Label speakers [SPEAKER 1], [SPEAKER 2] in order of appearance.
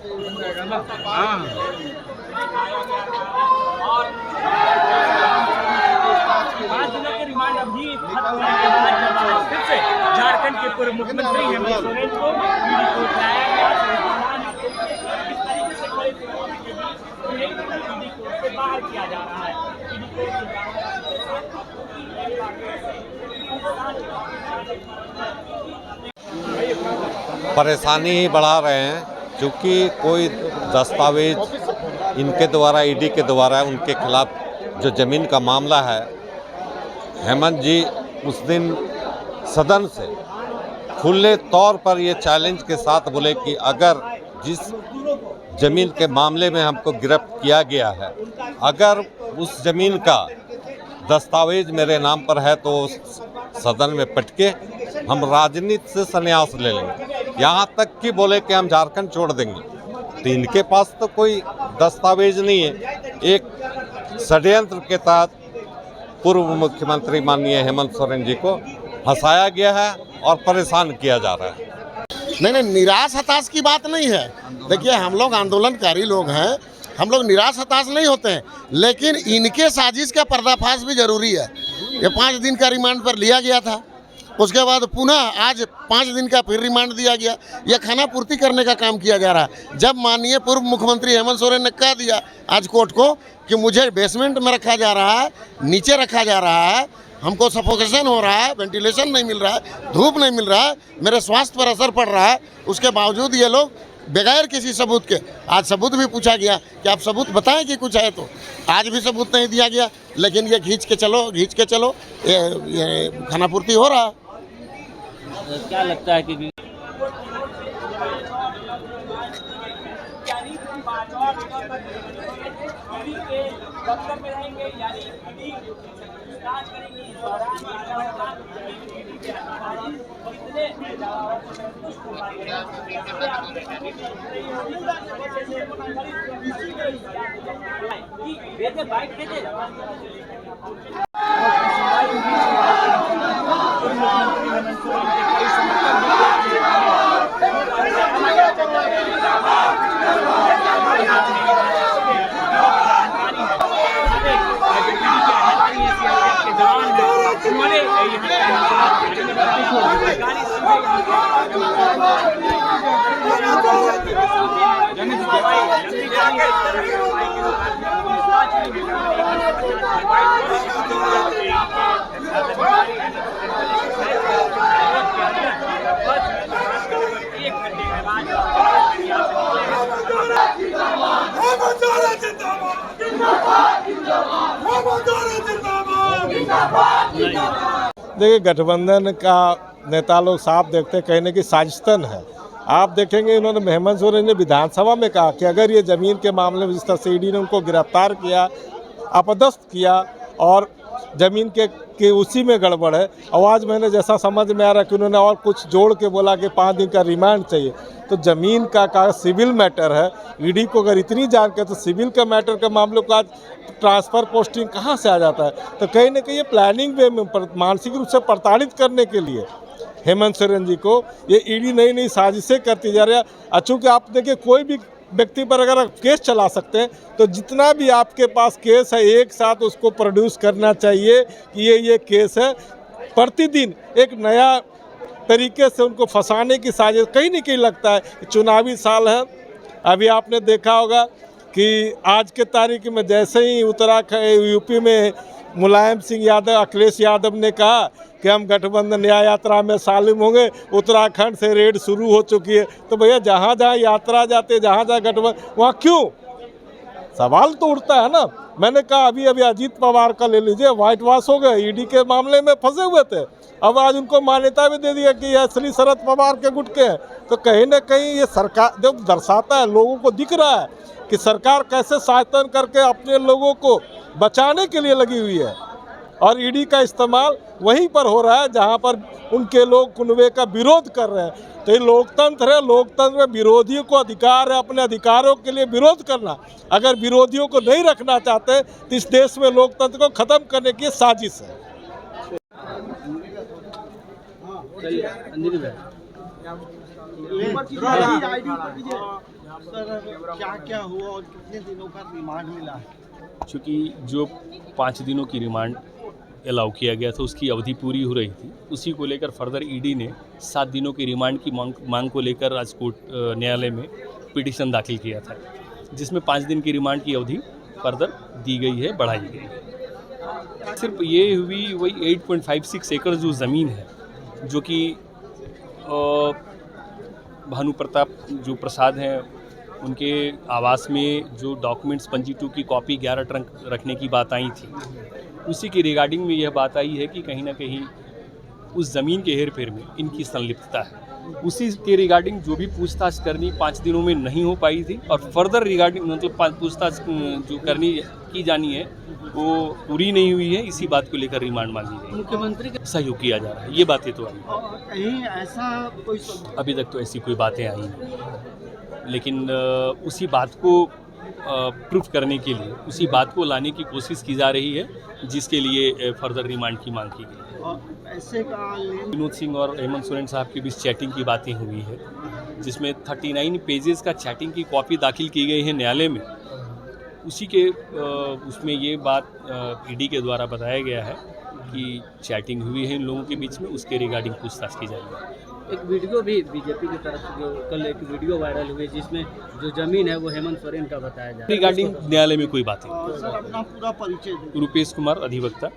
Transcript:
[SPEAKER 1] और 5 दिनों के रिमांड अवधि खत्म होने के बाद जब आज फिर से झारखंड के पूर्व मुख्यमंत्री हेमंत सोरेन को ईडी कोर्ट लाया गया, इस तरीके से बड़े चुनौती के बीच ईडी कोर्ट से बाहर किया जा रहा है। ईडी कोर्ट से
[SPEAKER 2] परेशानी ही बढ़ा रहे हैं, क्योंकि कोई दस्तावेज इनके द्वारा, ईडी के द्वारा उनके खिलाफ जो ज़मीन का मामला है, हेमंत जी उस दिन सदन से खुले तौर पर ये चैलेंज के साथ बोले कि अगर जिस ज़मीन के मामले में हमको गिरफ्त किया गया है, अगर उस ज़मीन का दस्तावेज मेरे नाम पर है तो सदन में पटके हम राजनीति से संन्यास ले लेंगे। यहाँ तक कि बोले कि हम झारखंड छोड़ देंगे। तो इनके पास तो कोई दस्तावेज नहीं है। एक षड्यंत्र के तहत पूर्व मुख्यमंत्री माननीय हेमंत सोरेन जी को फंसाया गया है और परेशान किया जा रहा है।
[SPEAKER 3] नहीं, निराश हताश की बात नहीं है। देखिए, हम लोग आंदोलनकारी लोग हैं, हम लोग निराश हताश नहीं होते हैं, लेकिन इनके साजिश का पर्दाफाश भी जरूरी है। ये 5 दिन का रिमांड पर लिया गया था, उसके बाद पुनः आज 5 दिन का फिर रिमांड दिया गया। यह खाना पूर्ति करने का काम किया जा रहा है। जब माननीय पूर्व मुख्यमंत्री हेमंत सोरेन ने कह दिया आज कोर्ट को कि मुझे बेसमेंट में रखा जा रहा है, नीचे रखा जा रहा है, हमको सफोकेशन हो रहा है, वेंटिलेशन नहीं मिल रहा है, धूप नहीं मिल रहा है, मेरे स्वास्थ्य पर असर पड़ रहा है, उसके बावजूद ये लोग बगैर किसी सबूत के, आज सबूत भी पूछा गया कि आप सबूत बताएं कि कुछ है, तो आज भी सबूत नहीं दिया गया। लेकिन ये खींच के चलो ये खाना पूर्ति हो रहा है।
[SPEAKER 1] क्या लगता है कि दफ्तर में रहेंगे, यानी जांच करेंगे इस दौरान बाइक भेजे
[SPEAKER 4] देखिए, गठबंधन का नेता लोग साफ देखते कहने की साजिशतन है। आप देखेंगे इन्होंने हेमंत सोरेन ने विधानसभा में कहा कि अगर ये ज़मीन के मामले में जिस तरह से ईडी ने उनको गिरफ्तार किया, अपदस्थ किया और ज़मीन के उसी में गड़बड़ है। और आज मैंने जैसा समझ में आ रहा है कि उन्होंने और कुछ जोड़ के बोला कि 5 दिन का रिमांड चाहिए। तो ज़मीन का सिविल मैटर है, ईडी को अगर इतनी जानकारी तो सिविल के मैटर के मामलों का ट्रांसफ़र पोस्टिंग कहाँ से आ जाता है। तो कहीं ना कहीं ये प्लानिंग वे में मानसिक रूप से प्रताड़ित करने के लिए हेमंत सोरेन जी को ये ईडी नई साजिशें करती जा रही है। चूँकि आप देखिए, कोई भी व्यक्ति पर अगर आप केस चला सकते हैं तो जितना भी आपके पास केस है एक साथ उसको प्रोड्यूस करना चाहिए कि ये केस है। प्रतिदिन एक नया तरीके से उनको फंसाने की साजिश कहीं न कहीं लगता है कि चुनावी साल है। अभी आपने देखा होगा कि आज के तारीख में जैसे ही उत्तराखंड यूपी में मुलायम सिंह यादव, अखिलेश यादव ने कहा कि हम गठबंधन न्याय यात्रा में शामिल होंगे, उत्तराखंड से रेड शुरू हो चुकी है। तो भैया जहाँ जहाँ यात्रा जाते, जहाँ जहाँ गठबंधन, वहाँ क्यों सवाल तो उठता है ना। मैंने कहा अभी अजीत पवार का ले लीजिए, व्हाइट वॉश हो गए, ईडी के मामले में फंसे हुए थे, अब आज उनको मान्यता भी दे दिया कि ये असली शरद पवार के गुटके हैं। तो कहीं ना कहीं ये सरकार जब दर्शाता है, लोगों को दिख रहा है कि सरकार कैसे शासन करके अपने लोगों को बचाने के लिए लगी हुई है। और ईडी का इस्तेमाल वहीं पर हो रहा है जहां पर उनके लोग कुनबे का विरोध कर रहे हैं। तो ये लोकतंत्र है, लोकतंत्र में विरोधियों को अधिकार है अपने अधिकारों के लिए विरोध करना। अगर विरोधियों को नहीं रखना चाहते तो इस देश में लोकतंत्र को खत्म करने की साजिश है।
[SPEAKER 5] सर क्या क्या हुआ और कितने दिनों का रिमांड मिला है?
[SPEAKER 6] चूँकि जो 5 दिनों की रिमांड अलाउ किया गया था उसकी अवधि पूरी हो रही थी, उसी को लेकर फर्दर ईडी ने 7 दिनों की रिमांड की मांग को लेकर राजकोट न्यायालय में पिटीशन दाखिल किया था, जिसमें 5 दिन की रिमांड की अवधि फर्दर दी गई है, बढ़ाई गई है। सिर्फ ये हुई वही 8.56 एकड़ जो ज़मीन है, जो कि भानु प्रताप जो प्रसाद हैं उनके आवास में जो डॉक्यूमेंट्स 22 की कॉपी 11 ट्रंक रखने की बात आई थी, उसी की रिगार्डिंग में यह बात आई है कि कहीं ना कहीं उस ज़मीन के हेर फेर में इनकी संलिप्तता है। उसी के रिगार्डिंग जो भी पूछताछ करनी 5 दिनों में नहीं हो पाई थी और फर्दर रिगार्डिंग मतलब पूछताछ जो करनी की जानी है वो पूरी नहीं हुई है, इसी बात को लेकर रिमांड मांगी गई।
[SPEAKER 5] मुख्यमंत्री का
[SPEAKER 6] सहयोग किया जा रहा है, ये बातें तो आई,
[SPEAKER 5] कहीं ऐसा कोई
[SPEAKER 6] अभी तक तो ऐसी कोई बातें आई नहीं, लेकिन उसी बात को प्रूफ करने के लिए उसी बात को लाने की कोशिश की जा रही है, जिसके लिए फर्दर रिमांड की मांग की गई।
[SPEAKER 5] ऐसे का
[SPEAKER 6] विनोद सिंह और हेमंत सोरेन साहब के बीच चैटिंग की बातें हुई है, जिसमें 39 पेजेस का चैटिंग की कॉपी दाखिल की गई है न्यायालय में। उसी के उसमें ये बात ईडी के द्वारा बताया गया है कि चैटिंग हुई है इन लोगों के बीच में, उसके रिगार्डिंग पूछताछ की जाएगी।
[SPEAKER 7] एक वीडियो भी बीजेपी की तरफ से जो कल एक वीडियो वायरल हुई जिसमें जो जमीन है वो हेमंत सोरेन का बताया जा रहा है।
[SPEAKER 6] रिगार्डिंग न्यायालय में कोई बात नहीं।
[SPEAKER 5] सर अपना पूरा परिचय दें।
[SPEAKER 6] रुपेश कुमार, अधिवक्ता,